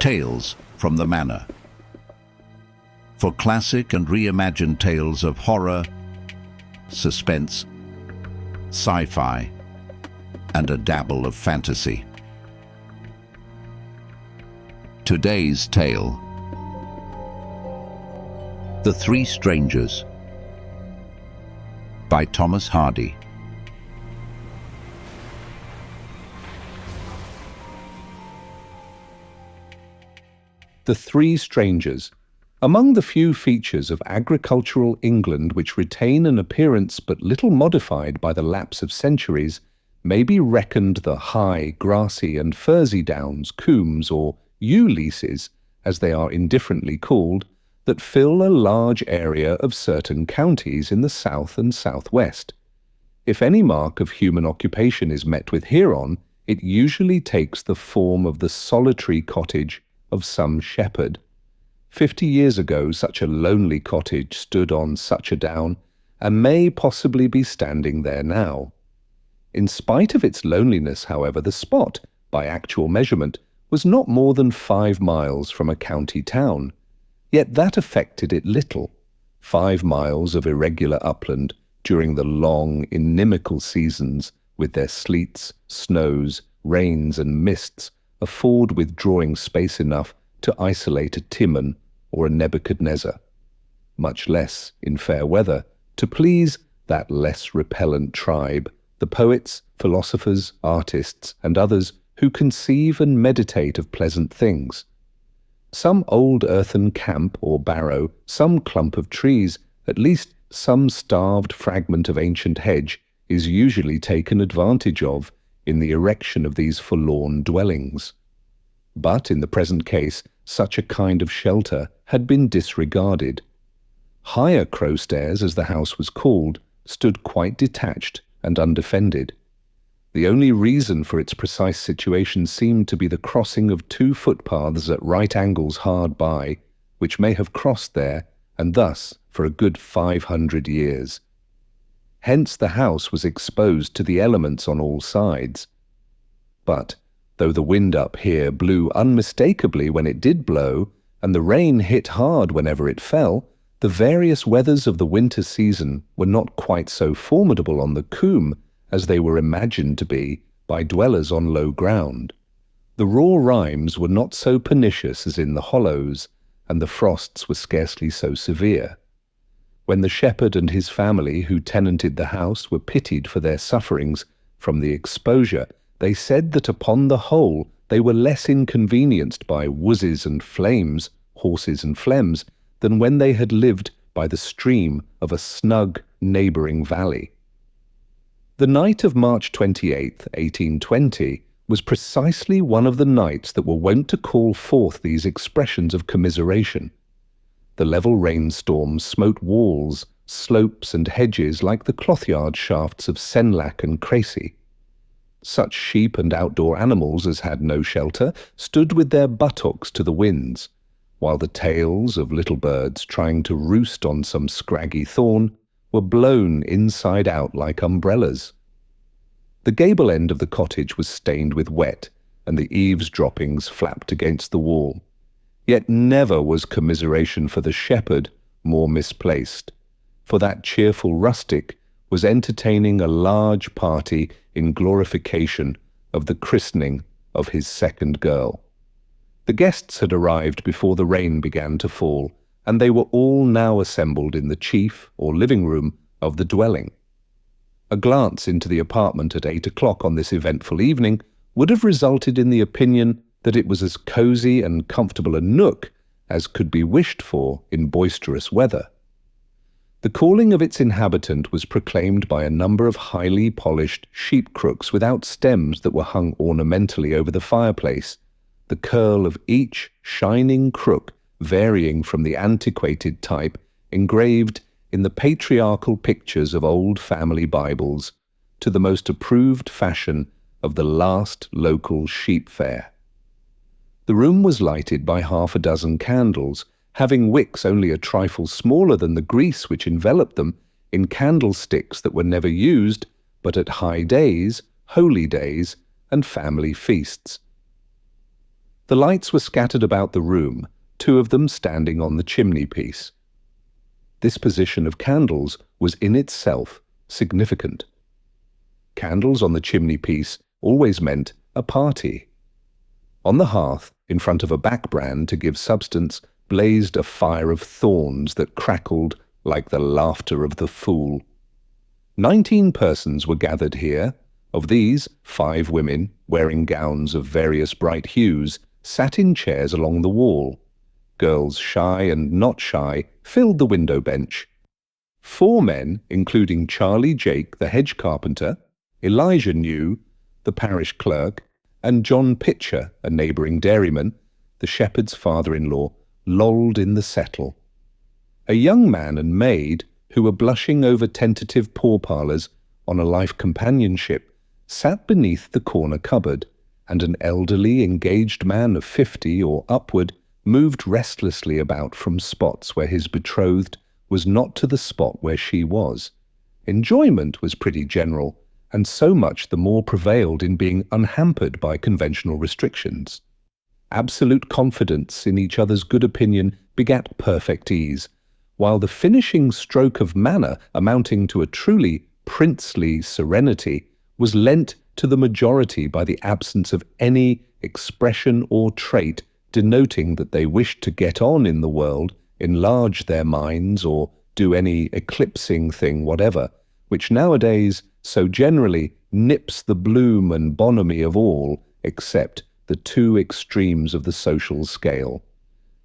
Tales from the Manor. For classic and reimagined tales of horror, suspense, sci-fi, and a dabble of fantasy. Today's tale: The Three Strangers by Thomas Hardy. The Three Strangers. Among the few features of agricultural England which retain an appearance but little modified by the lapse of centuries, may be reckoned the high, grassy and furzy downs, combes, or ewe-leases, as they are indifferently called, that fill a large area of certain counties in the south and southwest. If any mark of human occupation is met with hereon, it usually takes the form of the solitary cottage of some shepherd. 50 years ago such a lonely cottage stood on such a down, and may possibly be standing there now. In spite of its loneliness, however, the spot, by actual measurement, was not more than 5 miles from a county town. Yet that affected it little. 5 miles of irregular upland during the long, inimical seasons, with their sleets, snows, rains and mists, afford withdrawing space enough to isolate a Timon or a Nebuchadnezzar, much less, in fair weather, to please that less repellent tribe, the poets, philosophers, artists, and others who conceive and meditate of pleasant things. Some old earthen camp or barrow, some clump of trees, at least some starved fragment of ancient hedge, is usually taken advantage of in the erection of these forlorn dwellings. But in the present case, such a kind of shelter had been disregarded. Higher Crowstairs, as the house was called, stood quite detached and undefended. The only reason for its precise situation seemed to be the crossing of 2 footpaths at right angles hard by, which may have crossed there, and thus for a good 500 years. Hence the house was exposed to the elements on all sides. But, though the wind up here blew unmistakably when it did blow, and the rain hit hard whenever it fell, the various weathers of the winter season were not quite so formidable on the coombe as they were imagined to be by dwellers on low ground. The raw rimes were not so pernicious as in the hollows, and the frosts were scarcely so severe. When the shepherd and his family who tenanted the house were pitied for their sufferings from the exposure, they said that upon the whole they were less inconvenienced by wuzzes and flames, horses and phlegms, than when they had lived by the stream of a snug neighbouring valley. The night of March 28th, 1820, was precisely one of the nights that were wont to call forth these expressions of commiseration. The level rainstorm smote walls, slopes and hedges like the clothyard shafts of Senlac and Crecy. Such sheep and outdoor animals as had no shelter stood with their buttocks to the winds, while the tails of little birds trying to roost on some scraggy thorn were blown inside out like umbrellas. The gable end of the cottage was stained with wet, and the eaves droppings flapped against the wall. Yet never was commiseration for the shepherd more misplaced, for that cheerful rustic was entertaining a large party in glorification of the christening of his second girl. The guests had arrived before the rain began to fall, and they were all now assembled in the chief or living room of the dwelling. A glance into the apartment at 8 o'clock on this eventful evening would have resulted in the opinion that it was as cosy and comfortable a nook as could be wished for in boisterous weather. The calling of its inhabitant was proclaimed by a number of highly polished sheep crooks without stems that were hung ornamentally over the fireplace, the curl of each shining crook varying from the antiquated type engraved in the patriarchal pictures of old family Bibles to the most approved fashion of the last local sheep fair. The room was lighted by 6 candles, having wicks only a trifle smaller than the grease which enveloped them, in candlesticks that were never used but at high days, holy days, and family feasts. The lights were scattered about the room, 2 of them standing on the chimney-piece. This position of candles was in itself significant. Candles on the chimney-piece always meant a party. On the hearth, in front of a backbrand to give substance, blazed a fire of thorns that crackled like the laughter of the fool. 19 persons were gathered here. Of these, 5 women, wearing gowns of various bright hues, sat in chairs along the wall. Girls shy and not shy filled the window bench. 4 men, including Charlie Jake, the hedge carpenter, Elijah New, the parish clerk, and John Pitcher, a neighbouring dairyman, the shepherd's father-in-law, lolled in the settle. A young man and maid, who were blushing over tentative pourparlours on a life companionship, sat beneath the corner cupboard, and an elderly, engaged man of 50 or upward moved restlessly about from spots where his betrothed was not to the spot where she was. Enjoyment was pretty general, and so much the more prevailed in being unhampered by conventional restrictions. Absolute confidence in each other's good opinion begat perfect ease, while the finishing stroke of manner, amounting to a truly princely serenity, was lent to the majority by the absence of any expression or trait denoting that they wished to get on in the world, enlarge their minds, or do any eclipsing thing whatever, which nowadays so generally nips the bloom and bonhomie of all except the 2 extremes of the social scale.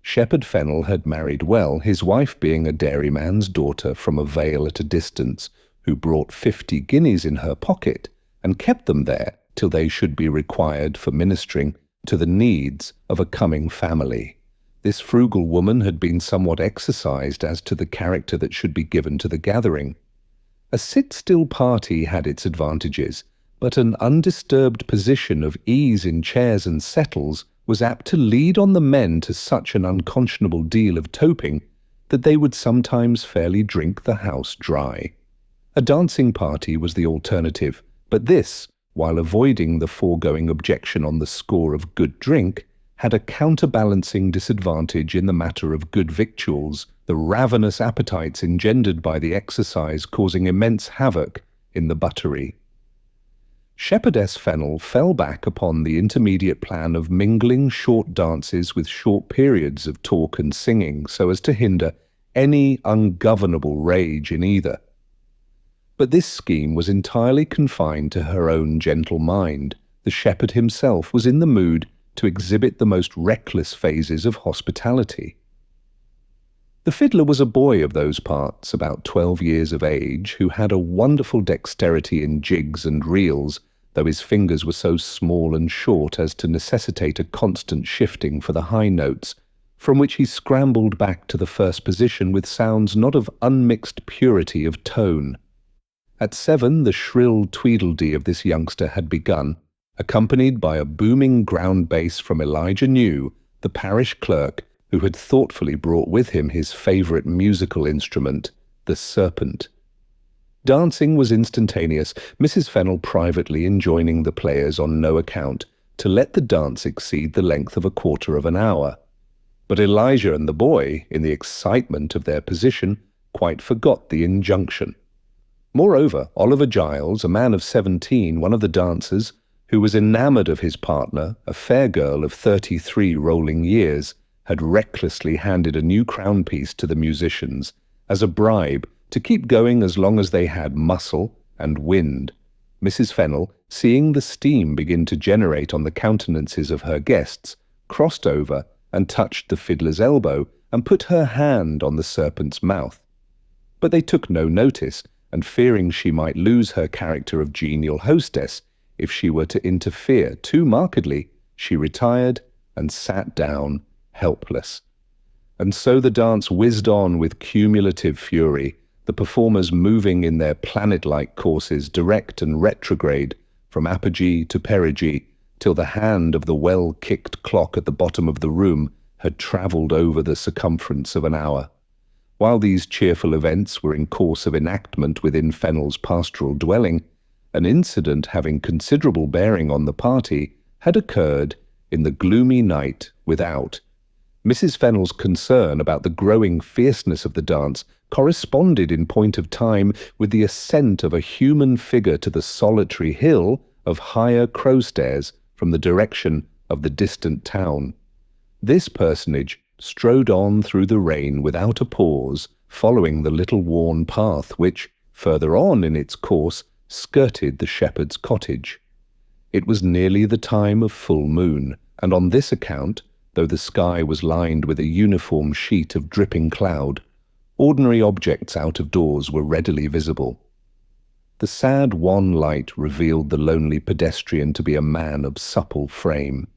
Shepherd Fennel had married well, his wife being a dairyman's daughter from a vale at a distance, who brought 50 guineas in her pocket and kept them there till they should be required for ministering to the needs of a coming family. This frugal woman had been somewhat exercised as to the character that should be given to the gathering. A sit-still party had its advantages, but an undisturbed position of ease in chairs and settles was apt to lead on the men to such an unconscionable deal of toping that they would sometimes fairly drink the house dry. A dancing party was the alternative, but this, while avoiding the foregoing objection on the score of good drink, had a counterbalancing disadvantage in the matter of good victuals, the ravenous appetites engendered by the exercise causing immense havoc in the buttery. Shepherdess Fennel fell back upon the intermediate plan of mingling short dances with short periods of talk and singing so as to hinder any ungovernable rage in either. But this scheme was entirely confined to her own gentle mind. The shepherd himself was in the mood to exhibit the most reckless phases of hospitality. The fiddler was a boy of those parts, about 12 years of age, who had a wonderful dexterity in jigs and reels, though his fingers were so small and short as to necessitate a constant shifting for the high notes, from which he scrambled back to the first position with sounds not of unmixed purity of tone. At 7, the shrill tweedledee of this youngster had begun, accompanied by a booming ground bass from Elijah New, the parish clerk, who had thoughtfully brought with him his favourite musical instrument, the serpent. Dancing was instantaneous, Mrs. Fennel privately enjoining the players on no account to let the dance exceed the length of a quarter of an hour. But Elijah and the boy, in the excitement of their position, quite forgot the injunction. Moreover, Oliver Giles, a man of 17, one of the dancers, who was enamoured of his partner, a fair girl of 33 rolling years, had recklessly handed a new crown piece to the musicians as a bribe to keep going as long as they had muscle and wind. Mrs. Fennel, seeing the steam begin to generate on the countenances of her guests, crossed over and touched the fiddler's elbow and put her hand on the serpent's mouth. But they took no notice, and fearing she might lose her character of genial hostess if she were to interfere too markedly, she retired and sat down helpless. And so the dance whizzed on with cumulative fury, the performers moving in their planet-like courses direct and retrograde, from apogee to perigee, till the hand of the well-kicked clock at the bottom of the room had travelled over the circumference of an hour. While these cheerful events were in course of enactment within Fennel's pastoral dwelling, an incident having considerable bearing on the party had occurred in the gloomy night without. Mrs. Fennell's concern about the growing fierceness of the dance corresponded in point of time with the ascent of a human figure to the solitary hill of higher Crowstairs from the direction of the distant town. This personage strode on through the rain without a pause, following the little worn path which, further on in its course, skirted the shepherd's cottage. It was nearly the time of full moon, and on this account, though the sky was lined with a uniform sheet of dripping cloud, ordinary objects out of doors were readily visible. The sad wan light revealed the lonely pedestrian to be a man of supple frame.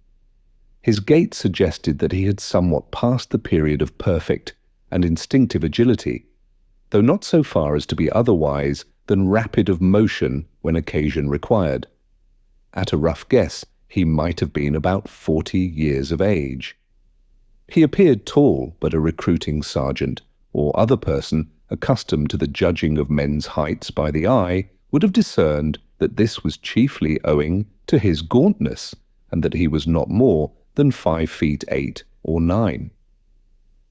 His gait suggested that he had somewhat passed the period of perfect and instinctive agility, though not so far as to be otherwise than rapid of motion when occasion required. At a rough guess, he might have been about 40 years of age. He appeared tall, but a recruiting sergeant, or other person accustomed to the judging of men's heights by the eye, would have discerned that this was chiefly owing to his gauntness, and that he was not more than 5 feet 8 or 9.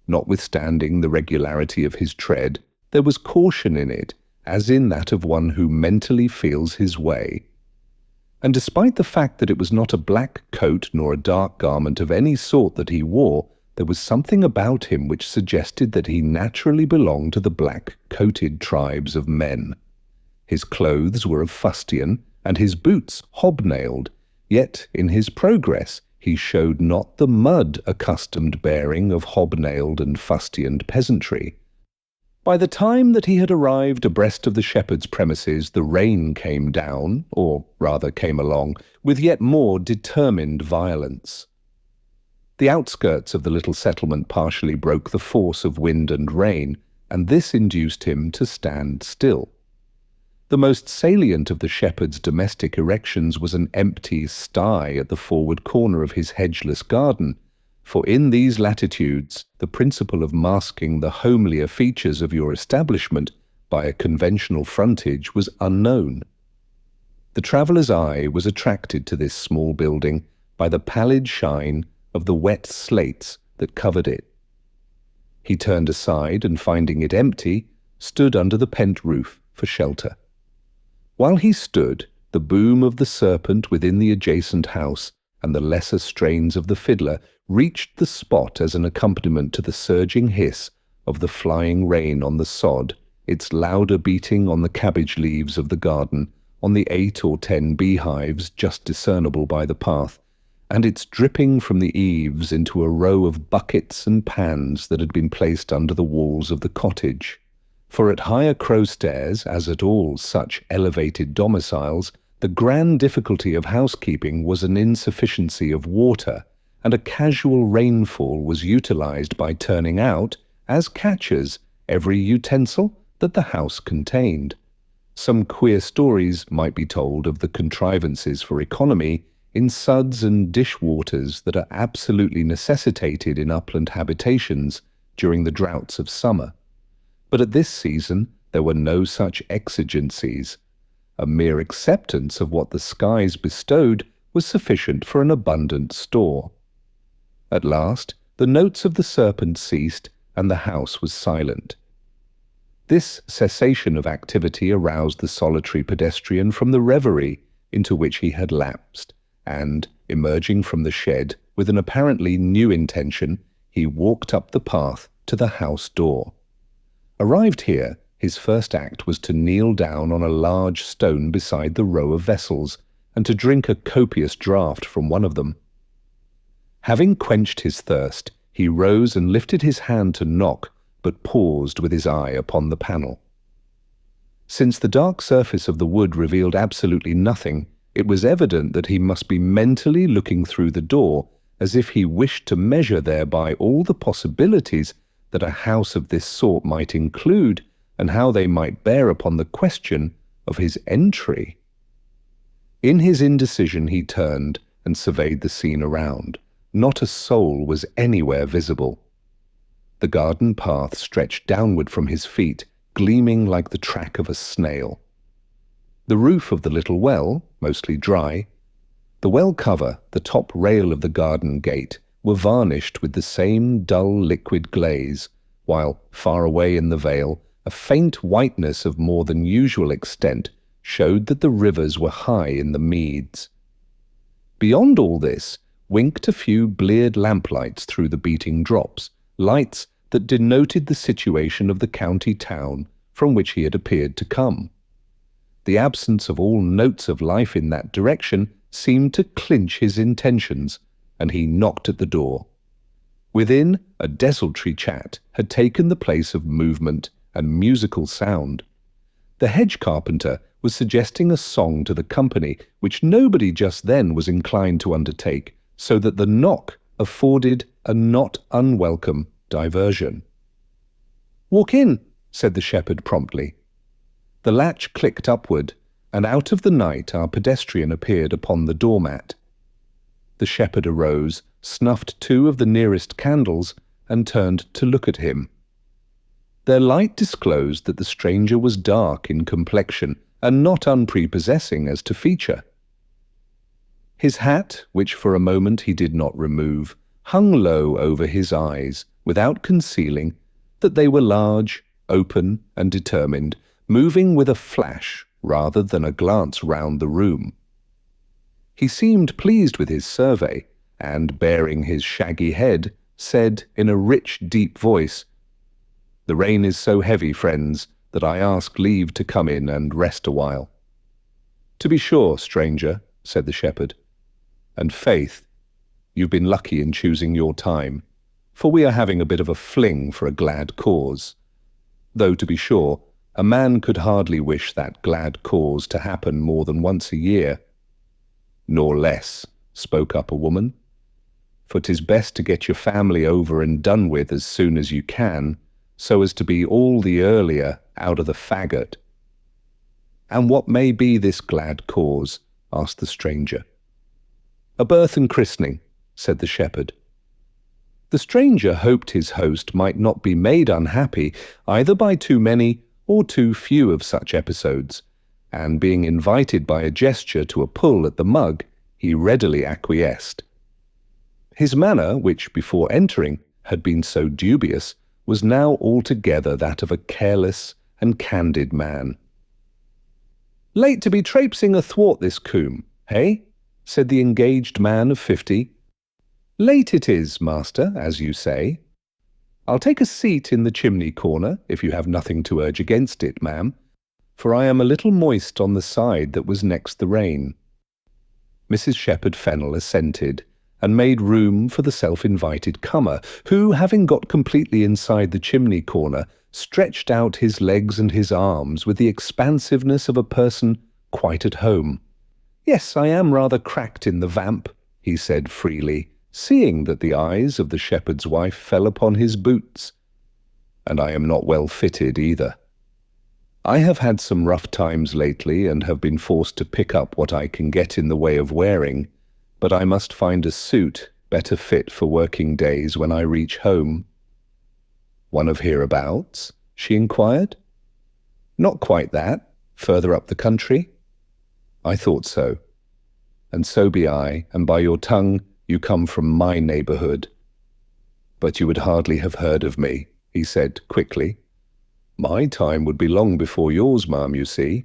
Notwithstanding the regularity of his tread, there was caution in it, as in that of one who mentally feels his way. And despite the fact that it was not a black coat nor a dark garment of any sort that he wore, there was something about him which suggested that he naturally belonged to the black-coated tribes of men. His clothes were of fustian, and his boots hobnailed, yet in his progress he showed not the mud-accustomed bearing of hobnailed and fustianed peasantry. By the time that he had arrived abreast of the shepherd's premises, the rain came down, or rather came along, with yet more determined violence. The outskirts of the little settlement partially broke the force of wind and rain, and this induced him to stand still. The most salient of the shepherd's domestic erections was an empty sty at the forward corner of his hedgeless garden, for in these latitudes the principle of masking the homelier features of your establishment by a conventional frontage was unknown. The traveller's eye was attracted to this small building by the pallid shine of the wet slates that covered it. He turned aside and, finding it empty, stood under the pent roof for shelter. While he stood, the boom of the serpent within the adjacent house and the lesser strains of the fiddler reached the spot as an accompaniment to the surging hiss of the flying rain on the sod, its louder beating on the cabbage leaves of the garden, on the 8 or 10 beehives just discernible by the path, and its dripping from the eaves into a row of buckets and pans that had been placed under the walls of the cottage. For at higher Crowstairs, as at all such elevated domiciles, the grand difficulty of housekeeping was an insufficiency of water, and a casual rainfall was utilized by turning out, as catchers, every utensil that the house contained. Some queer stories might be told of the contrivances for economy in suds and dishwaters that are absolutely necessitated in upland habitations during the droughts of summer. But at this season there were no such exigencies. A mere acceptance of what the skies bestowed was sufficient for an abundant store. At last, the notes of the serpent ceased, and the house was silent. This cessation of activity aroused the solitary pedestrian from the reverie into which he had lapsed, and, emerging from the shed with an apparently new intention, he walked up the path to the house door. Arrived here, his first act was to kneel down on a large stone beside the row of vessels, and to drink a copious draught from one of them. Having quenched his thirst, he rose and lifted his hand to knock, but paused with his eye upon the panel. Since the dark surface of the wood revealed absolutely nothing, it was evident that he must be mentally looking through the door, as if he wished to measure thereby all the possibilities that a house of this sort might include, and how they might bear upon the question of his entry. In his indecision he turned and surveyed the scene around. Not a soul was anywhere visible. The garden path stretched downward from his feet, gleaming like the track of a snail. The roof of the little well, mostly dry, The well cover, the top rail of the garden gate, were varnished with the same dull liquid glaze, while, far away in the vale, a faint whiteness of more than usual extent showed that the rivers were high in the meads. Beyond all this winked a few bleared lamplights through the beating drops, lights that denoted the situation of the county town from which he had appeared to come. The absence of all notes of life in that direction seemed to clinch his intentions, and he knocked at the door. Within, a desultory chat had taken the place of movement and musical sound. The hedge carpenter was suggesting a song to the company which nobody just then was inclined to undertake, so that the knock afforded a not unwelcome diversion. "Walk in," said the shepherd promptly. The latch clicked upward, and out of the night our pedestrian appeared upon the doormat. The shepherd arose, snuffed 2 of the nearest candles, and turned to look at him. Their light disclosed that the stranger was dark in complexion and not unprepossessing as to feature. His hat, which for a moment he did not remove, hung low over his eyes, without concealing that they were large, open, and determined, moving with a flash rather than a glance round the room. He seemed pleased with his survey, and, baring his shaggy head, said in a rich, deep voice, "The rain is so heavy, friends, that I ask leave to come in and rest a while." "To be sure, stranger," said the shepherd, "and faith, you've been lucky in choosing your time, for we are having a bit of a fling for a glad cause. Though, to be sure, a man could hardly wish that glad cause to happen more than once a year." "Nor less," spoke up a woman, "for 'tis best to get your family over and done with as soon as you can, so as to be all the earlier out of the faggot." "And what may be this glad cause?" asked the stranger. "A birth and christening," said the shepherd. The stranger hoped his host might not be made unhappy either by too many or too few of such episodes, and being invited by a gesture to a pull at the mug, he readily acquiesced. His manner, which before entering had been so dubious, was now altogether that of a careless and candid man. "Late to be traipsing athwart this coombe, hey?" said the engaged man of 50. "Late it is, master, as you say. I'll take a seat in the chimney corner, if you have nothing to urge against it, ma'am, for I am a little moist on the side that was next the rain." Mrs. Shepherd Fennel assented, and made room for the self-invited comer, who, having got completely inside the chimney corner, stretched out his legs and his arms with the expansiveness of a person quite at home. "Yes, I am rather cracked in the vamp," he said freely, seeing that the eyes of the shepherd's wife fell upon his boots. "And I am not well fitted either. I have had some rough times lately and have been forced to pick up what I can get in the way of wearing, but I must find a suit better fit for working days when I reach home." "One of hereabouts?" she inquired. "Not quite that. Further up the country?" "I thought so. And so be I, and by your tongue you come from my neighbourhood. But you would hardly have heard of me," he said quickly. "My time would be long before yours, ma'am, you see."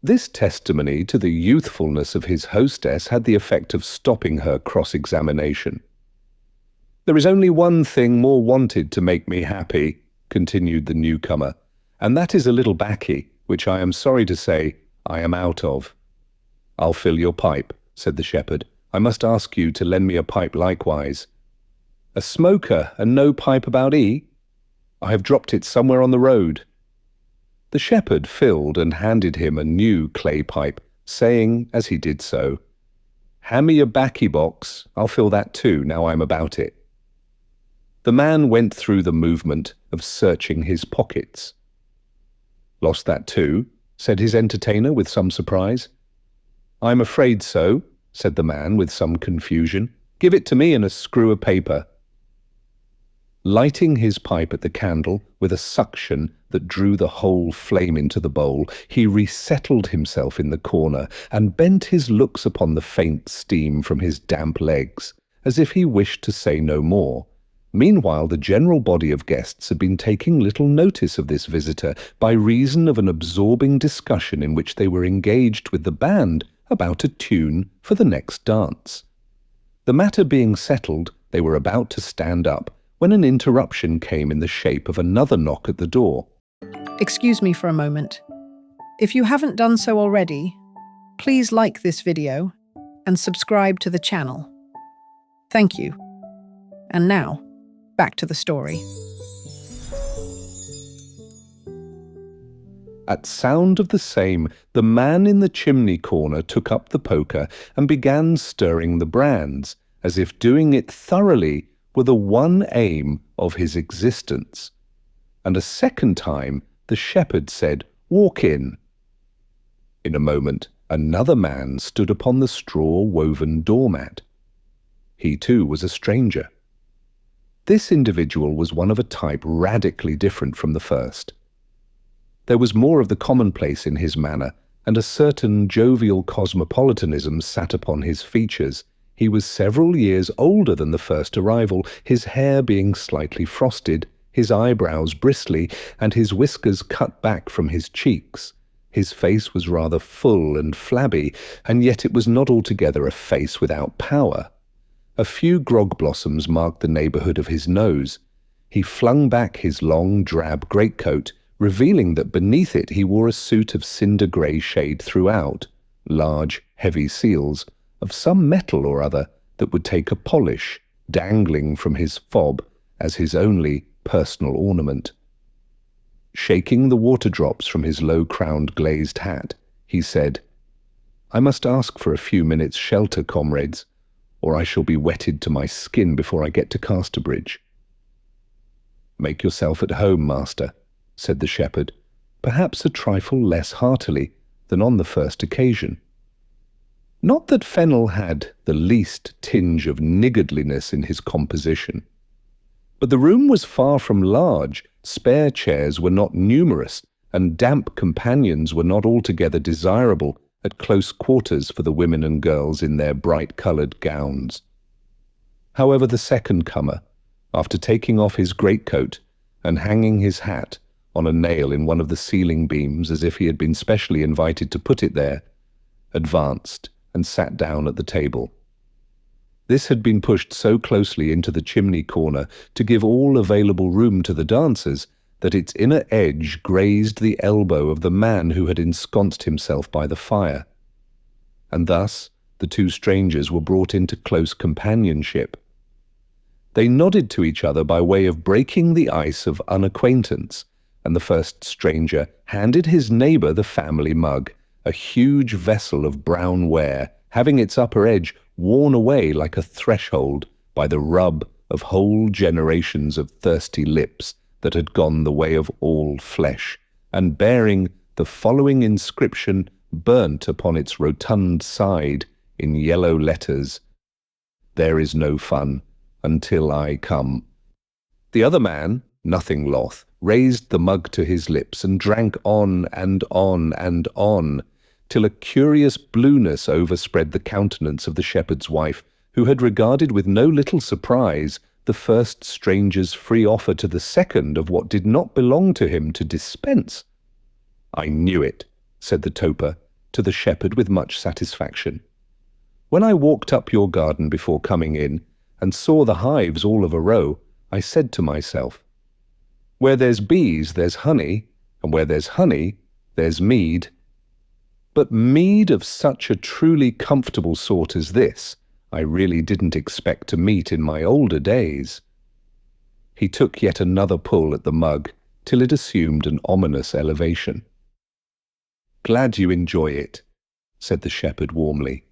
This testimony to the youthfulness of his hostess had the effect of stopping her cross-examination. "There is only one thing more wanted to make me happy," continued the newcomer, "and that is a little baccy, which I am sorry to say I am out of." "I'll fill your pipe," said the shepherd. "I must ask you to lend me a pipe likewise." "A smoker and no pipe about E? I have dropped it somewhere on the road." The shepherd filled and handed him a new clay pipe, saying, as he did so, "Hand me your baccy box, I'll fill that too, now I'm about it." The man went through the movement of searching his pockets. "Lost that too?" said his entertainer with some surprise. "I'm afraid so," said the man with some confusion. "Give it to me in a screw of paper." Lighting his pipe at the candle with a suction that drew the whole flame into the bowl, he resettled himself in the corner and bent his looks upon the faint steam from his damp legs, as if he wished to say no more. Meanwhile, the general body of guests had been taking little notice of this visitor by reason of an absorbing discussion in which they were engaged with the band about a tune for the next dance. The matter being settled, they were about to stand up when an interruption came in the shape of another knock at the door. Excuse me for a moment. If you haven't done so already, please like this video and subscribe to the channel. Thank you. And now, back to the story. At sound of the same, the man in the chimney corner took up the poker and began stirring the brands, as if doing it thoroughly were the one aim of his existence. And a second time the shepherd said, "Walk in." In a moment, another man stood upon the straw-woven doormat. He too was a stranger. This individual was one of a type radically different from the first. There was more of the commonplace in his manner, and a certain jovial cosmopolitanism sat upon his features. He was several years older than the first arrival, his hair being slightly frosted, his eyebrows bristly, and his whiskers cut back from his cheeks. His face was rather full and flabby, and yet it was not altogether a face without power. A few grog blossoms marked the neighbourhood of his nose. He flung back his long, drab greatcoat, revealing that beneath it he wore a suit of cinder-grey shade throughout, large, heavy seals, of some metal or other that would take a polish, dangling from his fob as his only personal ornament. Shaking the water drops from his low-crowned glazed hat, he said, "I must ask for a few minutes' shelter, comrades, or I shall be wetted to my skin before I get to Casterbridge." "Make yourself at home, master," said the shepherd, perhaps a trifle less heartily than on the first occasion. Not that Fennel had the least tinge of niggardliness in his composition. But the room was far from large, spare chairs were not numerous, and damp companions were not altogether desirable at close quarters for the women and girls in their bright-coloured gowns. However, the second comer, after taking off his greatcoat and hanging his hat on a nail in one of the ceiling beams as if he had been specially invited to put it there, advanced and sat down at the table. This had been pushed so closely into the chimney corner to give all available room to the dancers that its inner edge grazed the elbow of the man who had ensconced himself by the fire. And thus the two strangers were brought into close companionship. They nodded to each other by way of breaking the ice of unacquaintance, and the first stranger handed his neighbour the family mug, a huge vessel of brown ware, having its upper edge worn away like a threshold by the rub of whole generations of thirsty lips that had gone the way of all flesh, and bearing the following inscription burnt upon its rotund side in yellow letters: "There is no fun until I come." The other man, nothing loth, raised the mug to his lips and drank on and on and on, till a curious blueness overspread the countenance of the shepherd's wife, who had regarded with no little surprise the first stranger's free offer to the second of what did not belong to him to dispense. "I knew it," said the toper to the shepherd with much satisfaction. "When I walked up your garden before coming in, and saw the hives all of a row, I said to myself, where there's bees there's honey, and where there's honey there's mead. But mead of such a truly comfortable sort as this, I really didn't expect to meet in my older days." He took yet another pull at the mug, till it assumed an ominous elevation. "Glad you enjoy it," said the shepherd warmly.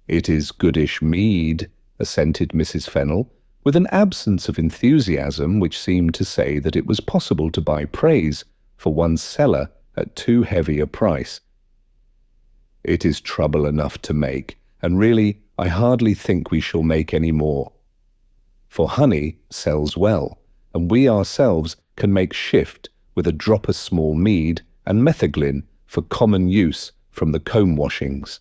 "It is goodish mead," assented Mrs. Fennel, with an absence of enthusiasm which seemed to say that it was possible to buy praise for one's cellar at too heavy a price. "It is trouble enough to make, and really I hardly think we shall make any more." for honey sells well, and we ourselves can make shift with a drop of small mead and metheglin for common use from the comb washings."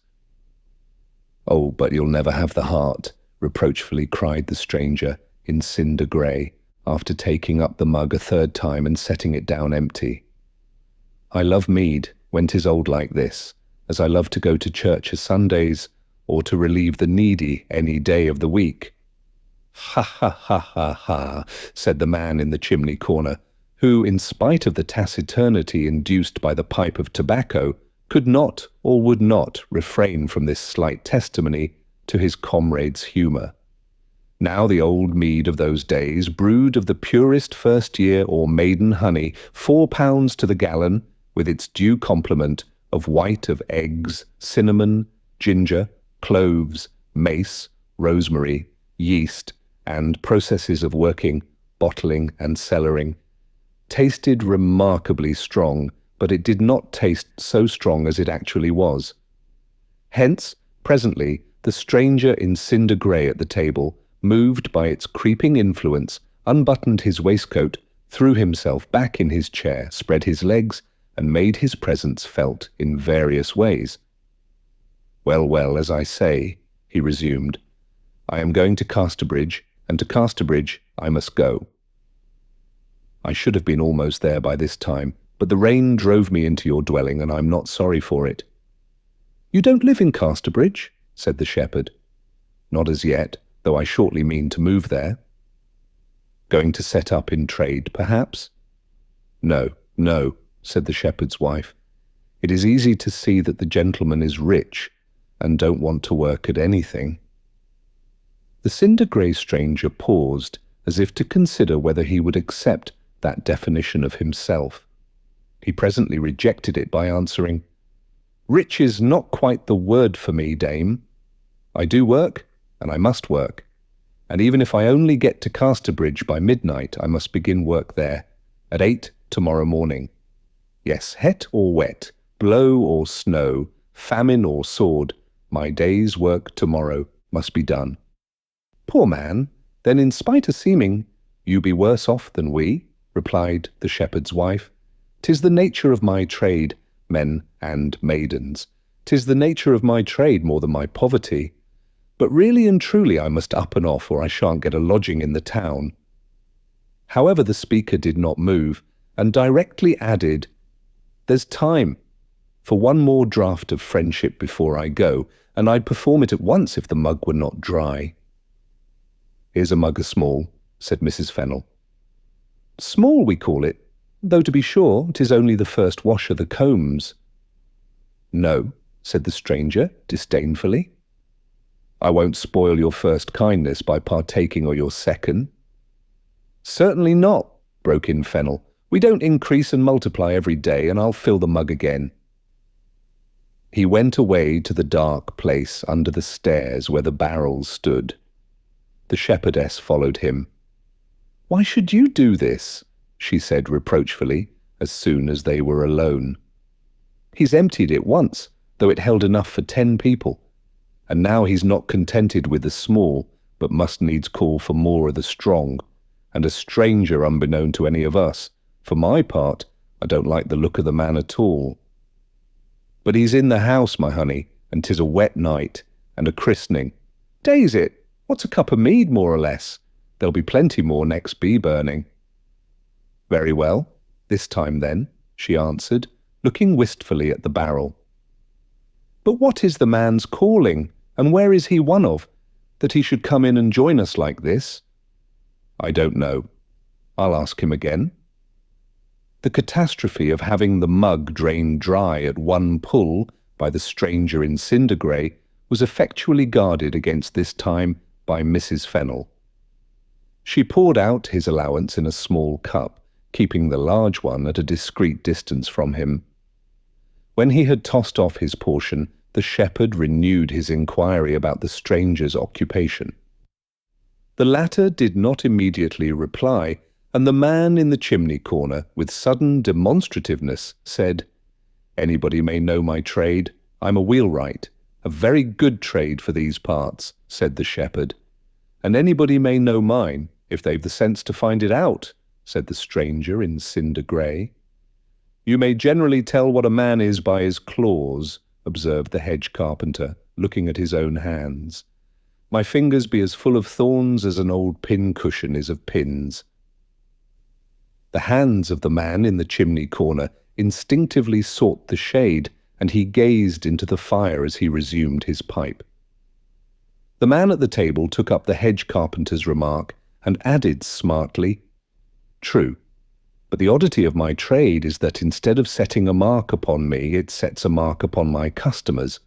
"Oh, but you'll never have the heart," reproachfully cried the stranger in cinder grey, after taking up the mug a third time and setting it down empty. "I love mead when 'tis old like this, as I love to go to church o' Sundays, or to relieve the needy any day of the week." "Ha, ha, ha, ha, ha," said the man in the chimney corner, who, in spite of the taciturnity induced by the pipe of tobacco, could not or would not refrain from this slight testimony to his comrade's humour. Now the old mead of those days, brewed of the purest first-year or maiden honey, 4 pounds to the gallon, with its due complement of white of eggs, cinnamon, ginger, cloves, mace, rosemary, yeast, and processes of working, bottling, and cellaring, tasted remarkably strong, but it did not taste so strong as it actually was. Hence, presently, the stranger in cinder grey at the table, moved by its creeping influence, unbuttoned his waistcoat, threw himself back in his chair, spread his legs, and made his presence felt in various ways. "Well, well, as I say," he resumed, "I am going to Casterbridge, and to Casterbridge I must go. I should have been almost there by this time, but the rain drove me into your dwelling, and I'm not sorry for it." "You don't live in Casterbridge?" said the shepherd. "Not as yet, though I shortly mean to move there." "Going to set up in trade, perhaps?" "No, no," said the shepherd's wife. "It is easy to see that the gentleman is rich, and don't want to work at anything." The cinder grey stranger paused, as if to consider whether he would accept that definition of himself. He presently rejected it by answering, "Rich is not quite the word for me, dame. I do work, and I must work. And even if I only get to Casterbridge by midnight, I must begin work there, at 8 tomorrow morning. Yes, het or wet, blow or snow, famine or sword, my day's work tomorrow must be done." "Poor man, then in spite of seeming, you be worse off than we," replied the shepherd's wife. "'Tis the nature of my trade, men and maidens. 'Tis the nature of my trade more than my poverty. But really and truly I must up and off, or I shan't get a lodging in the town." However, the speaker did not move, and directly added, "There's time for one more draught of friendship before I go, and I'd perform it at once if the mug were not dry." "Here's a mug of small," said Mrs. Fennel. "Small we call it, though to be sure 'tis only the first wash of the combs." "No," said the stranger disdainfully. "I won't spoil your first kindness by partaking of your second." "Certainly not," broke in Fennel. "We don't increase and multiply every day, and I'll fill the mug again." He went away to the dark place under the stairs where the barrels stood. The shepherdess followed him. "Why should you do this?" she said reproachfully, as soon as they were alone. "He's emptied it once, though it held enough for 10 people. And now he's not contented with the small, but must needs call for more of the strong, and a stranger unbeknown to any of us. For my part, I don't like the look of the man at all. But he's in the house, my honey, and 'tis a wet night, and a christening. Days it, what's a cup of mead, more or less? There'll be plenty more next bee burning." "Very well, this time then," she answered, looking wistfully at the barrel. "But what is the man's calling, and where is he one of, that he should come in and join us like this?" "I don't know. I'll ask him again." The catastrophe of having the mug drained dry at one pull by the stranger in cinder grey was effectually guarded against this time by Mrs. Fennel. She poured out his allowance in a small cup, keeping the large one at a discreet distance from him. When he had tossed off his portion, the shepherd renewed his inquiry about the stranger's occupation. The latter did not immediately reply, and the man in the chimney corner, with sudden demonstrativeness, said, "Anybody may know my trade. I'm a wheelwright. A very good trade for these parts," said the shepherd. "And anybody may know mine, if they've the sense to find it out," said the stranger in cinder grey. "You may generally tell what a man is by his claws," observed the hedge carpenter, looking at his own hands. "My fingers be as full of thorns as an old pin-cushion is of pins." The hands of the man in the chimney corner instinctively sought the shade, and he gazed into the fire as he resumed his pipe. The man at the table took up the hedge carpenter's remark and added smartly, "True, but the oddity of my trade is that instead of setting a mark upon me, it sets a mark upon my customers."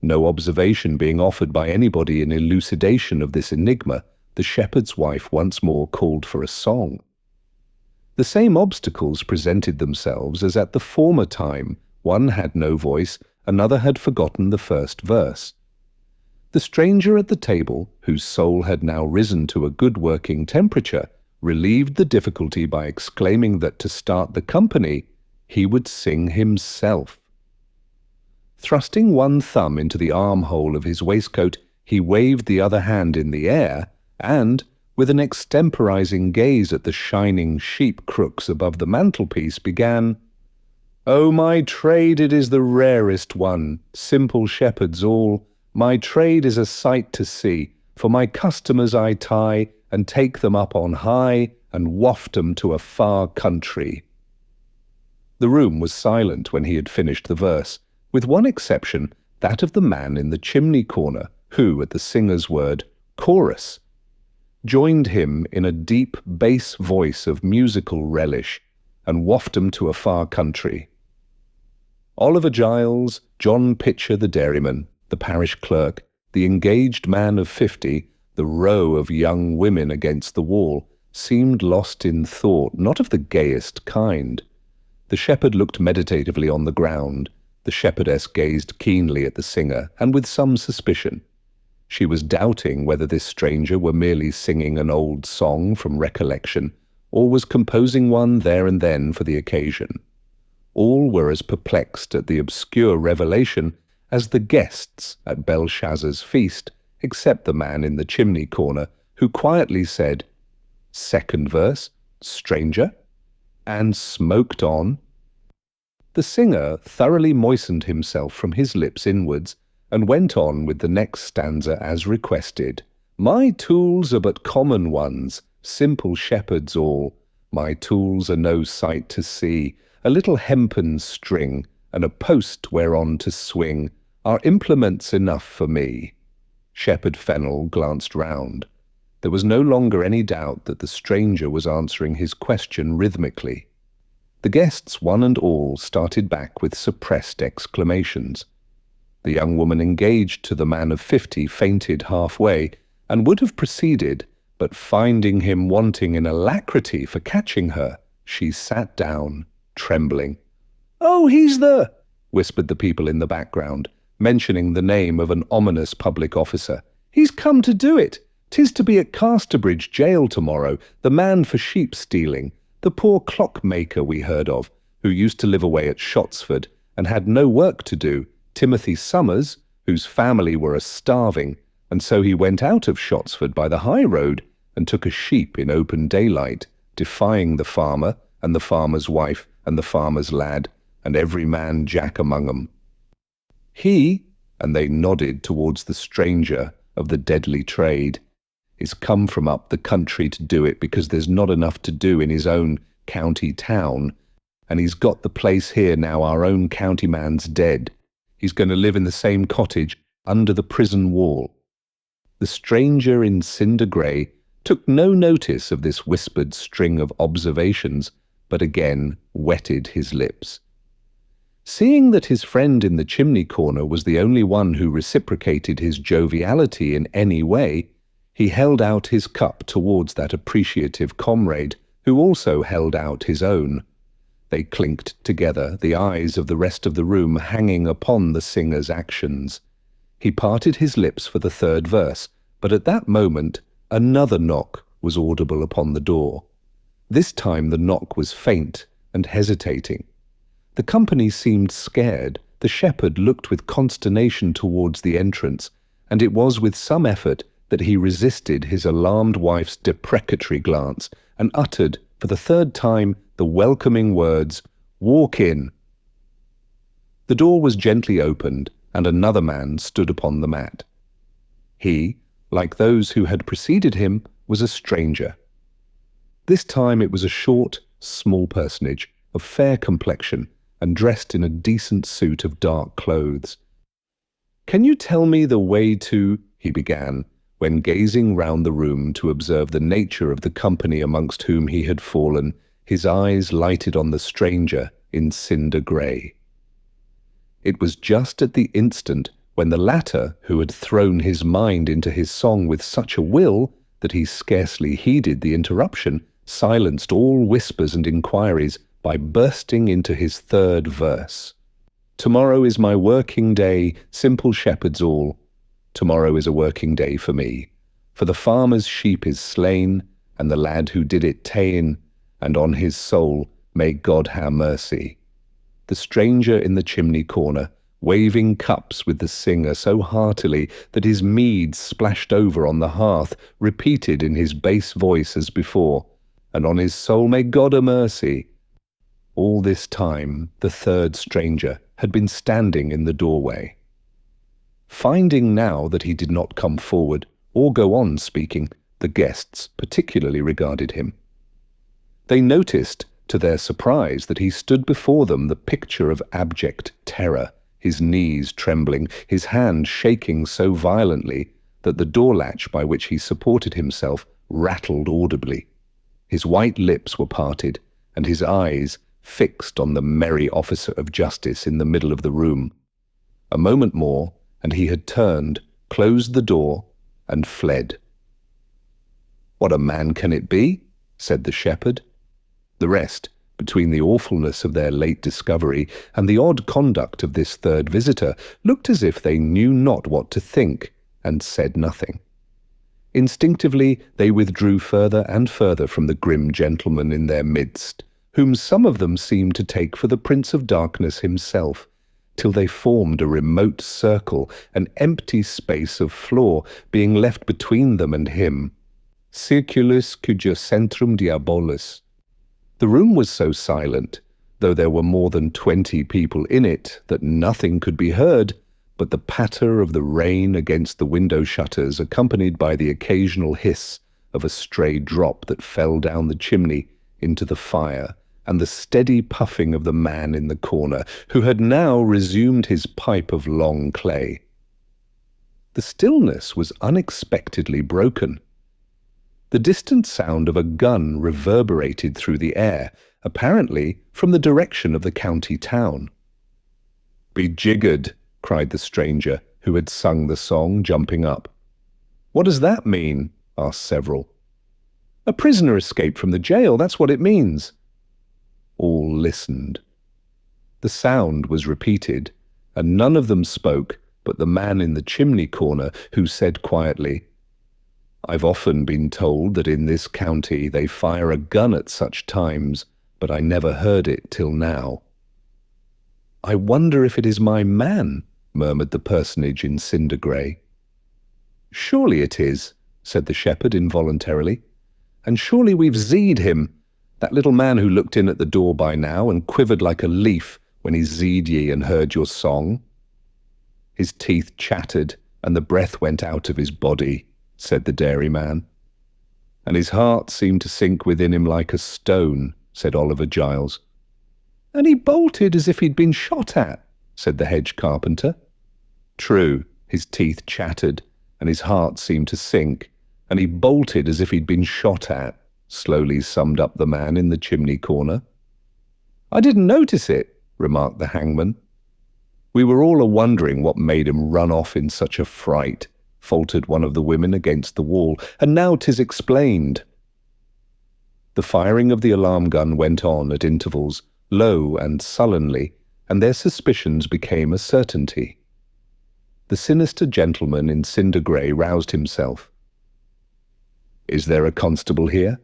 No observation being offered by anybody in elucidation of this enigma, the shepherd's wife once more called for a song. The same obstacles presented themselves as at the former time. One had no voice, another had forgotten the first verse. The stranger at the table, whose soul had now risen to a good working temperature, relieved the difficulty by exclaiming that to start the company, he would sing himself. Thrusting one thumb into the armhole of his waistcoat, he waved the other hand in the air, and, with an extemporizing gaze at the shining sheep crooks above the mantelpiece, began, "Oh, my trade it is the rarest one, simple shepherds all. My trade is a sight to see, for my customers I tie, and take them up on high, and waft 'em to a far country." The room was silent when he had finished the verse, with one exception, that of the man in the chimney corner, who, at the singer's word, "chorus," joined him in a deep bass voice of musical relish, and waft 'em to a far country. Oliver Giles, John Pitcher the dairyman, the parish clerk, the engaged man of 50, the row of young women against the wall, seemed lost in thought, not of the gayest kind. The shepherd looked meditatively on the ground. The shepherdess gazed keenly at the singer, and with some suspicion. She was doubting whether this stranger were merely singing an old song from recollection, or was composing one there and then for the occasion. All were as perplexed at the obscure revelation as the guests at Belshazzar's feast, except the man in the chimney corner, who quietly said, "Second verse, stranger," and smoked on. The singer thoroughly moistened himself from his lips inwards, and went on with the next stanza as requested. "My tools are but common ones, simple shepherds all. My tools are no sight to see. A little hempen string, and a post whereon to swing, are implements enough for me." Shepherd Fennel glanced round. There was no longer any doubt that the stranger was answering his question rhythmically. The guests, one and all, started back with suppressed exclamations. The young woman engaged to the man of 50 fainted halfway, and would have proceeded, but finding him wanting in alacrity for catching her, she sat down, trembling. "Oh, he's the—" whispered the people in the background, mentioning the name of an ominous public officer. "He's come to do it. 'Tis to be at Casterbridge jail tomorrow, the man for sheep stealing, the poor clockmaker we heard of, who used to live away at Shottsford, and had no work to do, Timothy Summers, whose family were a-starving, and so he went out of Shottsford by the high road, and took a sheep in open daylight, defying the farmer, and the farmer's wife, and the farmer's lad, and every man jack among 'em. He," and they nodded towards the stranger of the deadly trade, "is come from up the country to do it because there's not enough to do in his own county town, and he's got the place here now our own county man's dead. He's going to live in the same cottage under the prison wall." The stranger in cinder grey took no notice of this whispered string of observations, but again wetted his lips. Seeing that his friend in the chimney corner was the only one who reciprocated his joviality in any way, he held out his cup towards that appreciative comrade, who also held out his own. They clinked together, the eyes of the rest of the room hanging upon the singer's actions. He parted his lips for the third verse, but at that moment another knock was audible upon the door. This time the knock was faint and hesitating. The company seemed scared. The shepherd looked with consternation towards the entrance, and it was with some effort that he resisted his alarmed wife's deprecatory glance and uttered, for the third time, the welcoming words, "Walk in." The door was gently opened, and another man stood upon the mat. He, like those who had preceded him, was a stranger. This time it was a short, small personage of fair complexion and dressed in a decent suit of dark clothes. "Can you tell me the way to—" he began, when gazing round the room to observe the nature of the company amongst whom he had fallen, his eyes lighted on the stranger in cinder grey. It was just at the instant when the latter, who had thrown his mind into his song with such a will that he scarcely heeded the interruption, silenced all whispers and inquiries by bursting into his third verse. "Tomorrow is my working day, simple shepherds all. Tomorrow is a working day for me. For the farmer's sheep is slain, and the lad who did it ta'en, and on his soul may God ha' mercy." The stranger in the chimney corner, waving cups with the singer so heartily that his mead splashed over on the hearth, repeated in his bass voice as before, "And on his soul may God ha' mercy." All this time the third stranger had been standing in the doorway. Finding now that he did not come forward or go on speaking, the guests particularly regarded him. They noticed, to their surprise, that he stood before them the picture of abject terror, his knees trembling, his hand shaking so violently that the door latch by which he supported himself rattled audibly. His white lips were parted, and his eyes fixed on the merry officer of justice in the middle of the room. A moment more, and he had turned, closed the door, and fled. "What a man can it be?" said the shepherd. The rest, between the awfulness of their late discovery and the odd conduct of this third visitor, looked as if they knew not what to think, and said nothing. Instinctively they withdrew further and further from the grim gentleman in their midst, whom some of them seemed to take for the Prince of Darkness himself, till they formed a remote circle, an empty space of floor being left between them and him. Circulus cujo centrum diabolus. The room was so silent, though there were more than 20 people in it, that nothing could be heard but the patter of the rain against the window shutters, accompanied by the occasional hiss of a stray drop that fell down the chimney into the fire, and the steady puffing of the man in the corner, who had now resumed his pipe of long clay. The stillness was unexpectedly broken. The distant sound of a gun reverberated through the air, apparently from the direction of the county town. "Be jiggered!" cried the stranger, who had sung the song, jumping up. "What does that mean?" asked several. "A prisoner escaped from the jail, that's what it means." All listened. The sound was repeated, and none of them spoke but the man in the chimney corner, who said quietly, "I've often been told that in this county they fire a gun at such times, but I never heard it till now." "I wonder if it is my man," murmured the personage in cinder grey. "Surely it is," said the shepherd involuntarily. "And surely we've zeed him, that little man who looked in at the door by now and quivered like a leaf when he zeed ye and heard your song." "His teeth chattered, and the breath went out of his body," said the dairyman. "And his heart seemed to sink within him like a stone," said Oliver Giles. "And he bolted as if he'd been shot at," said the hedge carpenter. "True, his teeth chattered, and his heart seemed to sink, and he bolted as if he'd been shot at," slowly summed up the man in the chimney corner. "I didn't notice it," remarked the hangman. "We were all a-wondering what made him run off in such a fright," faltered one of the women against the wall, "and now 'tis explained." The firing of the alarm gun went on at intervals, low and sullenly, and their suspicions became a certainty. The sinister gentleman in cinder grey roused himself. "Is there a constable here?"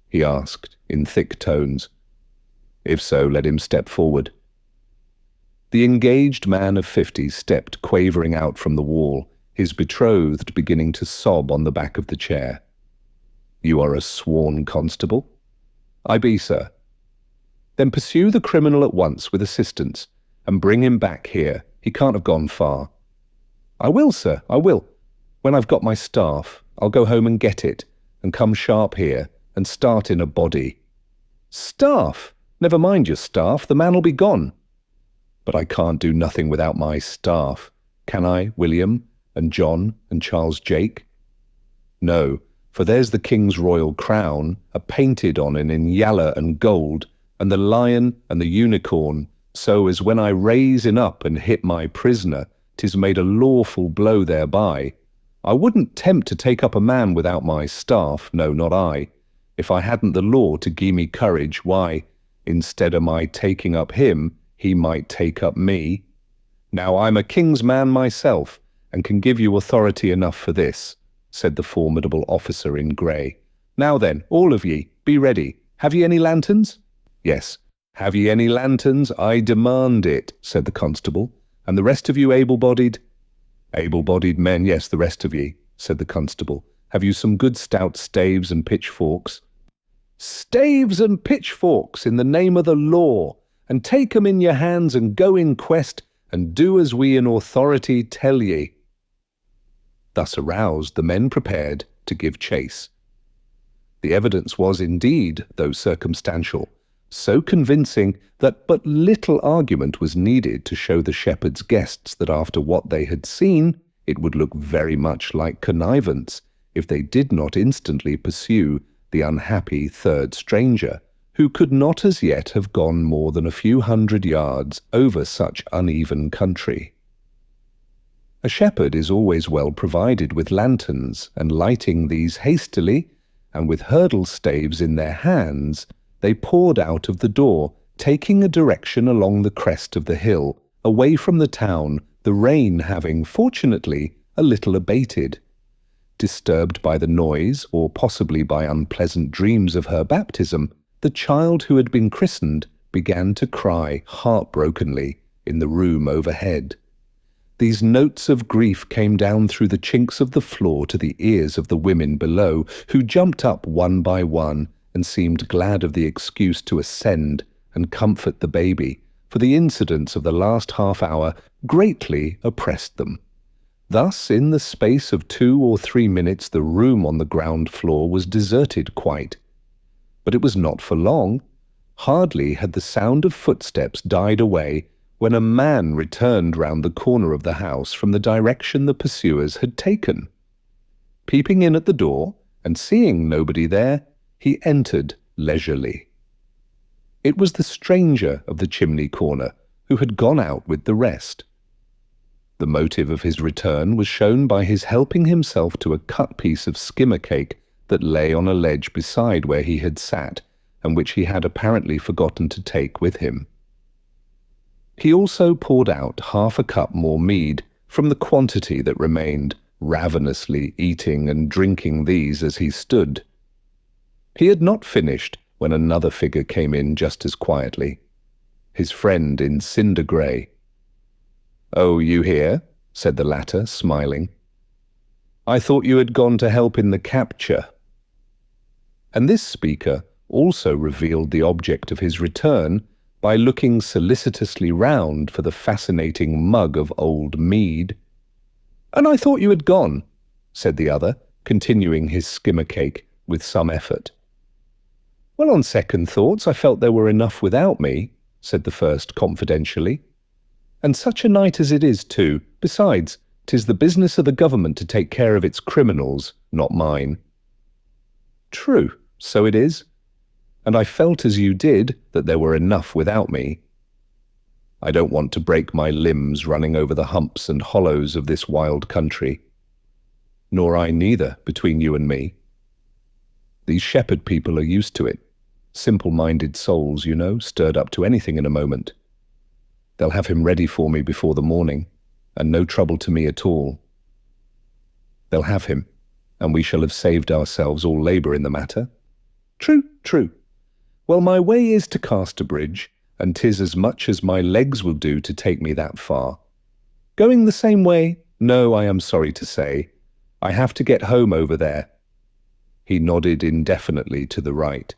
he asked in thick tones. "If so, let him step forward." The engaged man of 50 stepped quavering out from the wall, his betrothed beginning to sob on the back of the chair. "You are a sworn constable?" "I be, sir." "Then pursue the criminal at once with assistance, and bring him back here. He can't have gone far." "I will, sir, I will. When I've got my staff, I'll go home and get it, and come sharp here, and start in a body." "Staff? Never mind your staff, the man'll be gone." "But I can't do nothing without my staff. Can I, William, and John, and Charles Jake?" "No, for there's the King's royal crown, a-painted on it in yaller and gold, and the lion and the unicorn, so as when I raise up and hit my prisoner, 'tis made a lawful blow thereby. I wouldn't tempt to take up a man without my staff, no, not I. If I hadn't the law to gie me courage, why, instead of my taking up him, he might take up me. Now I'm a king's man myself, and can give you authority enough for this," said the formidable officer in grey. "Now then, all of ye, be ready. Have ye any lanterns?" "Yes." "Have ye any lanterns? I demand it," said the constable. "And the rest of you able-bodied?" "Able-bodied men, yes, the rest of ye," said the constable. "Have you some good stout staves and pitchforks?" "Staves and pitchforks, in the name of the law, and take 'em in your hands and go in quest, and do as we in authority tell ye." Thus aroused, the men prepared to give chase. The evidence was indeed, though circumstantial, so convincing that but little argument was needed to show the shepherd's guests that after what they had seen, it would look very much like connivance if they did not instantly pursue the unhappy third stranger, who could not as yet have gone more than a few 100 yards over such uneven country. A shepherd is always well provided with lanterns, and lighting these hastily, and with hurdle staves in their hands, they poured out of the door, taking a direction along the crest of the hill, away from the town, the rain having, fortunately, a little abated. Disturbed by the noise, or possibly by unpleasant dreams of her baptism, the child who had been christened began to cry heartbrokenly in the room overhead. These notes of grief came down through the chinks of the floor to the ears of the women below, who jumped up one by one and seemed glad of the excuse to ascend and comfort the baby, for the incidents of the last half-hour greatly oppressed them. Thus, in the space of 2 or 3 minutes, the room on the ground floor was deserted quite. But it was not for long. Hardly had the sound of footsteps died away when a man returned round the corner of the house from the direction the pursuers had taken. Peeping in at the door, and seeing nobody there, he entered leisurely. It was the stranger of the chimney corner, who had gone out with the rest. The motive of his return was shown by his helping himself to a cut piece of skimmer cake that lay on a ledge beside where he had sat, and which he had apparently forgotten to take with him. He also poured out half a cup more mead from the quantity that remained, ravenously eating and drinking these as he stood. He had not finished when another figure came in just as quietly, his friend in cinder grey. "Oh, you here?" said the latter, smiling. "I thought you had gone to help in the capture." And this speaker also revealed the object of his return by looking solicitously round for the fascinating mug of old mead. "And I thought you had gone," said the other, continuing his skimmer cake with some effort. "Well, on second thoughts, I felt there were enough without me," said the first confidentially. "And such a night as it is, too. Besides, 'tis the business of the government to take care of its criminals, not mine." "True, so it is. And I felt as you did that there were enough without me. I don't want to break my limbs running over the humps and hollows of this wild country. Nor I neither, between you and me. These shepherd people are used to it. Simple-minded souls, you know, stirred up to anything in a moment. They'll have him ready for me before the morning, and no trouble to me at all. They'll have him, and we shall have saved ourselves all labour in the matter." "True, true. Well, my way is to Casterbridge, and 'tis as much as my legs will do to take me that far. Going the same way, No, I am sorry to say. I have to get home over there. He nodded indefinitely to the right.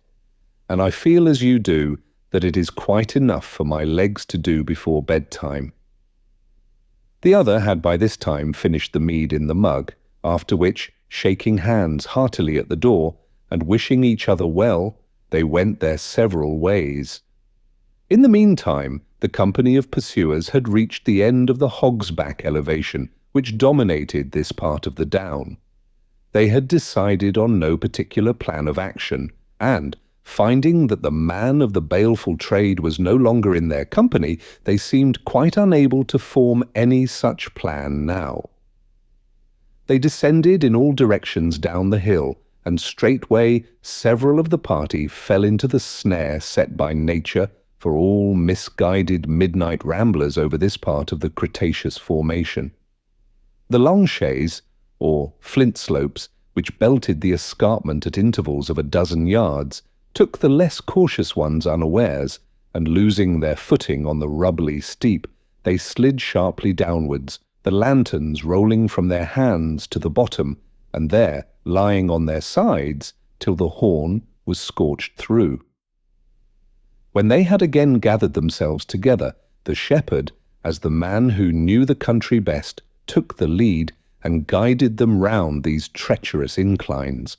And I feel as you do that it is quite enough for my legs to do before bedtime. The other had by this time finished the mead in the mug, after which, shaking hands heartily at the door and wishing each other well, they went their several ways. In the meantime, the company of pursuers had reached the end of the Hogsback elevation, which dominated this part of the down. They had decided on no particular plan of action, and, finding that the man of the baleful trade was no longer in their company, they seemed quite unable to form any such plan now. They descended in all directions down the hill, and straightway several of the party fell into the snare set by nature for all misguided midnight ramblers over this part of the Cretaceous formation. The Longchaise, or flint slopes, which belted the escarpment at intervals of a dozen yards, took the less cautious ones unawares, and losing their footing on the rubbly steep, they slid sharply downwards, the lanterns rolling from their hands to the bottom, and there lying on their sides till the horn was scorched through. When they had again gathered themselves together, the shepherd, as the man who knew the country best, took the lead and guided them round these treacherous inclines.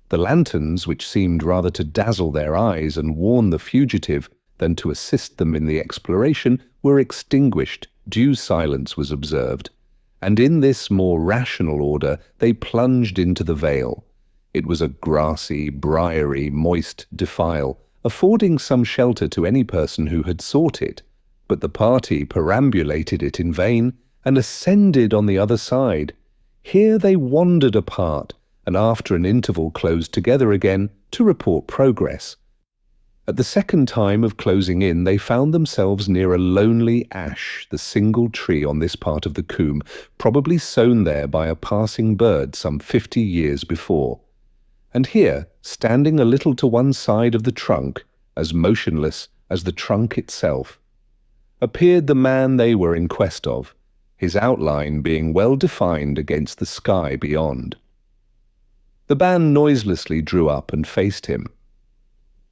The lanterns, which seemed rather to dazzle their eyes and warn the fugitive than to assist them in the exploration, were extinguished. Due silence was observed, and in this more rational order they plunged into the vale. It was a grassy, briery, moist defile, affording some shelter to any person who had sought it, but the party perambulated it in vain, and ascended on the other side. Here they wandered apart, and after an interval closed together again to report progress. At the second time of closing in, they found themselves near a lonely ash, the single tree on this part of the coombe, probably sown there by a passing bird some 50 years before. And here, standing a little to one side of the trunk, as motionless as the trunk itself, appeared the man they were in quest of, his outline being well defined against the sky beyond. The band noiselessly drew up and faced him.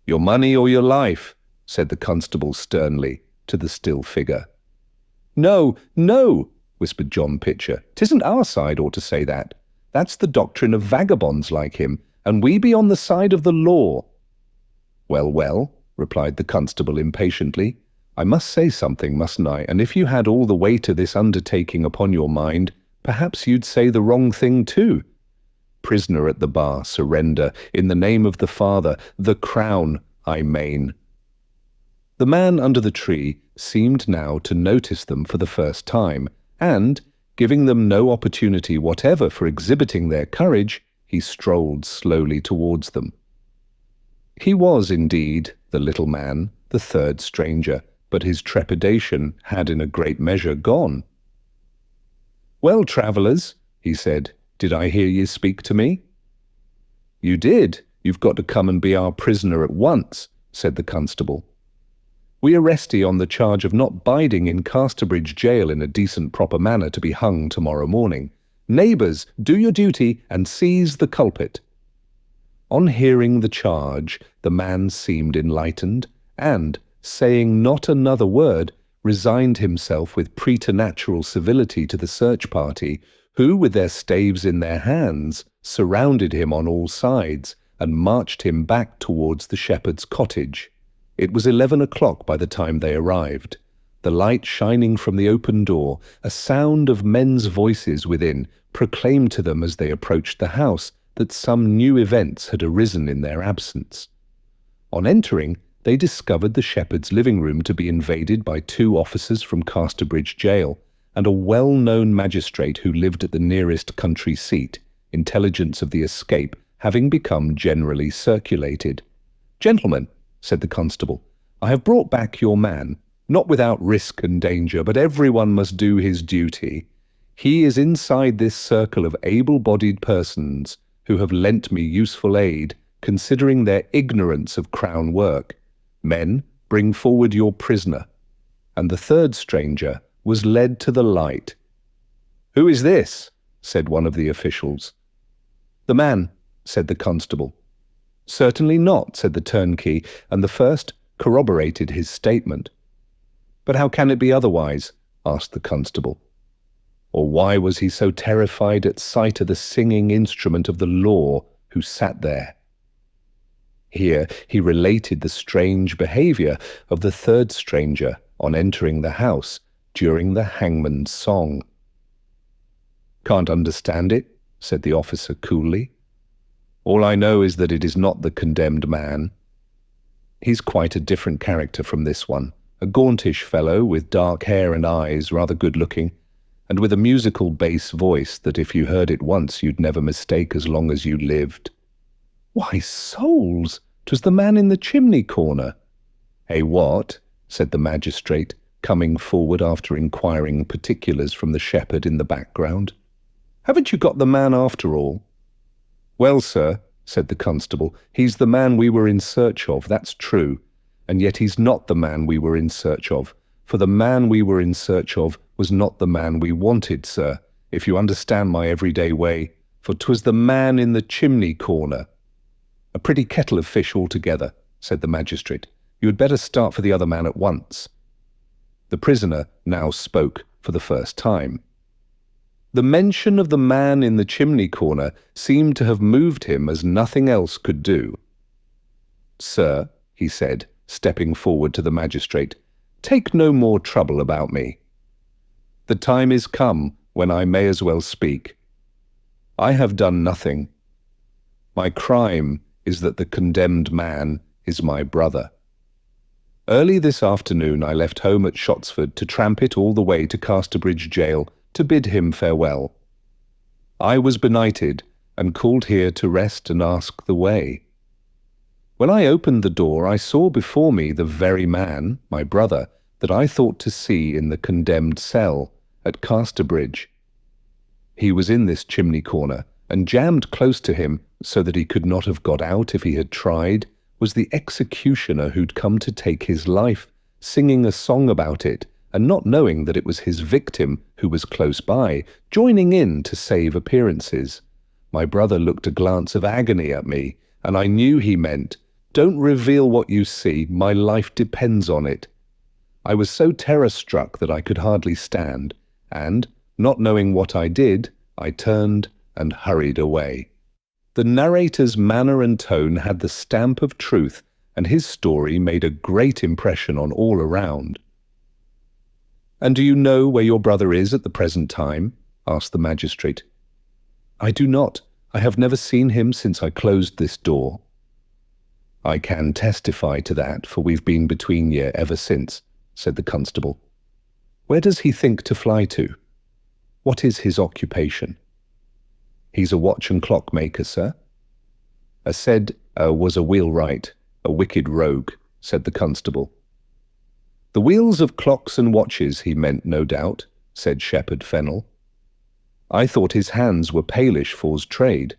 "Your money or your life," said the constable sternly to the still figure. "No, no," whispered John Pitcher. "'Tisn't our side ought to say that. That's the doctrine of vagabonds like him, and we be on the side of the law." "Well, well," replied the constable impatiently, "I must say something, mustn't I? And if you had all the weight of this undertaking upon your mind, perhaps you'd say the wrong thing too. Prisoner at the bar, surrender, in the name of the Father, the Crown, I main." The man under the tree seemed now to notice them for the first time, and, giving them no opportunity whatever for exhibiting their courage, he strolled slowly towards them. He was indeed, the little man, the third stranger, but his trepidation had in a great measure gone. "Well, travellers," he said, "did I hear ye speak to me?" "You did. You've got to come and be our prisoner at once," said the constable. "We arrest ye on the charge of not biding in Casterbridge jail in a decent proper manner to be hung tomorrow morning. Neighbours, do your duty and seize the culprit." On hearing the charge, the man seemed enlightened, and, saying not another word, resigned himself with preternatural civility to the search party, who, with their staves in their hands, surrounded him on all sides, and marched him back towards the shepherd's cottage. It was 11 o'clock by the time they arrived. The light shining from the open door, a sound of men's voices within, proclaimed to them as they approached the house that some new events had arisen in their absence. On entering, they discovered the shepherd's living room to be invaded by 2 officers from Casterbridge jail, and a well-known magistrate who lived at the nearest country seat, intelligence of the escape having become generally circulated. "Gentlemen," said the constable, "I have brought back your man, not without risk and danger, but everyone must do his duty. He is inside this circle of able-bodied persons who have lent me useful aid, considering their ignorance of Crown work. Men, bring forward your prisoner." And the third stranger was led to the light. "Who is this?" said one of the officials. "The man," said the constable. "Certainly not," said the turnkey, and the first corroborated his statement. "But how can it be otherwise?" asked the constable. "Or why was he so terrified at sight of the singing instrument of the law who sat there?" Here he related the strange behavior of the third stranger on entering the house during the hangman's song. "Can't understand it," said the officer coolly. "All I know is that it is not the condemned man. He's quite a different character from this one, a gauntish fellow with dark hair and eyes, rather good-looking, and with a musical bass voice that if you heard it once you'd never mistake as long as you lived." "Why, souls, 'twas the man in the chimney corner." "Eh, what?" said the magistrate, coming forward after inquiring particulars from the shepherd in the background. "Haven't you got the man after all?" "Well, sir," said the constable, "he's the man we were in search of, that's true, and yet he's not the man we were in search of, for the man we were in search of was not the man we wanted, sir, if you understand my everyday way, for 'twas the man in the chimney corner." "A pretty kettle of fish altogether," said the magistrate. "You had better start for the other man at once." The prisoner now spoke for the first time. The mention of the man in the chimney corner seemed to have moved him as nothing else could do. "Sir," he said, stepping forward to the magistrate, "take no more trouble about me. The time is come when I may as well speak. I have done nothing. My crime is that the condemned man is my brother. Early this afternoon I left home at Shottsford to tramp it all the way to Casterbridge jail to bid him farewell. I was benighted and called here to rest and ask the way. When I opened the door, I saw before me the very man, my brother, that I thought to see in the condemned cell at Casterbridge. He was in this chimney corner, and jammed close to him, so that he could not have got out if he had tried, was the executioner who'd come to take his life, singing a song about it, and not knowing that it was his victim who was close by, joining in to save appearances. My brother looked a glance of agony at me, and I knew he meant, 'Don't reveal what you see, my life depends on it.' I was so terror-struck that I could hardly stand, and, not knowing what I did, I turned and hurried away." The narrator's manner and tone had the stamp of truth, and his story made a great impression on all around. "And do you know where your brother is at the present time?" asked the magistrate. "I do not. I have never seen him since I closed this door." "I can testify to that, for we've been between ye ever since," said the constable. "Where does he think to fly to? What is his occupation?" "He's a watch and clock maker, sir." Was a wheelwright, a wicked rogue," said the constable. "The wheels of clocks and watches he meant, no doubt," said Shepherd Fennel. "I thought his hands were palish for's trade."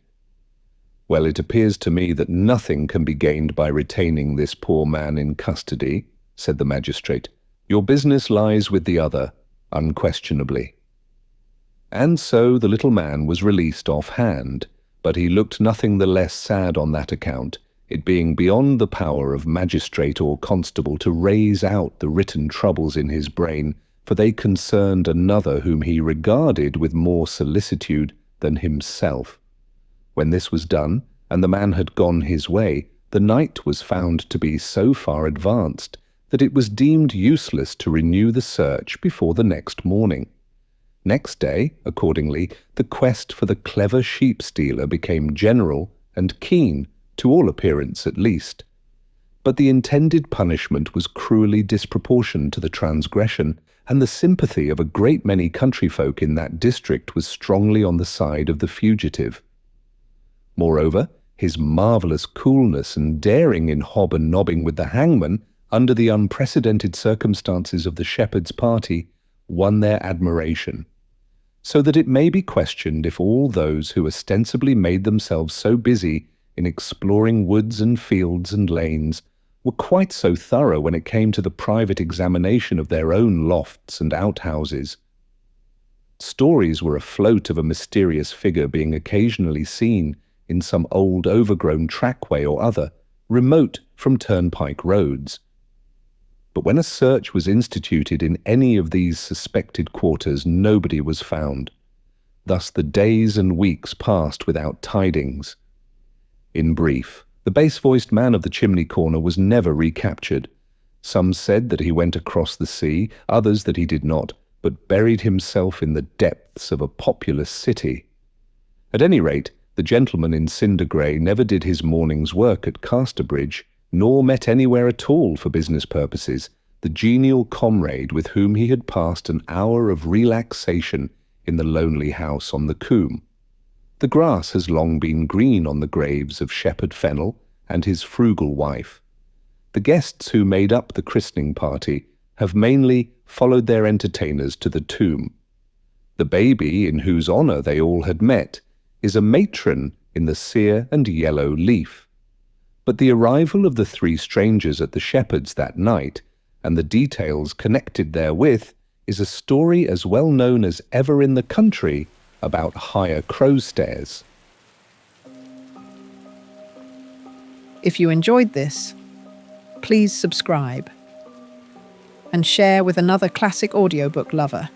"Well, it appears to me that nothing can be gained by retaining this poor man in custody," said the magistrate. "Your business lies with the other, unquestionably." And so the little man was released off-hand, but he looked nothing the less sad on that account, it being beyond the power of magistrate or constable to raze out the written troubles in his brain, for they concerned another whom he regarded with more solicitude than himself. When this was done, and the man had gone his way, the night was found to be so far advanced that it was deemed useless to renew the search before the next morning. Next day, accordingly, the quest for the clever sheep-stealer became general and keen, to all appearance at least. But the intended punishment was cruelly disproportioned to the transgression, and the sympathy of a great many country folk in that district was strongly on the side of the fugitive. Moreover, his marvellous coolness and daring in hob and nobbing with the hangman, under the unprecedented circumstances of the shepherd's party, won their admiration, so that it may be questioned if all those who ostensibly made themselves so busy in exploring woods and fields and lanes were quite so thorough when it came to the private examination of their own lofts and outhouses. Stories were afloat of a mysterious figure being occasionally seen in some old overgrown trackway or other, remote from turnpike roads. But when a search was instituted in any of these suspected quarters, nobody was found. Thus the days and weeks passed without tidings. In brief, the bass-voiced man of the chimney corner was never recaptured. Some said that he went across the sea, others that he did not, but buried himself in the depths of a populous city. At any rate, the gentleman in cinder grey never did his morning's work at Casterbridge, nor met anywhere at all for business purposes the genial comrade with whom he had passed an hour of relaxation in the lonely house on the coombe. The grass has long been green on the graves of Shepherd Fennel and his frugal wife. The guests who made up the christening party have mainly followed their entertainers to the tomb. The baby, in whose honour they all had met, is a matron in the sere and yellow leaf. But the arrival of the three strangers at the shepherd's that night, and the details connected therewith, is a story as well known as ever in the country about higher crowstairs. If you enjoyed this, please subscribe and share with another classic audiobook lover.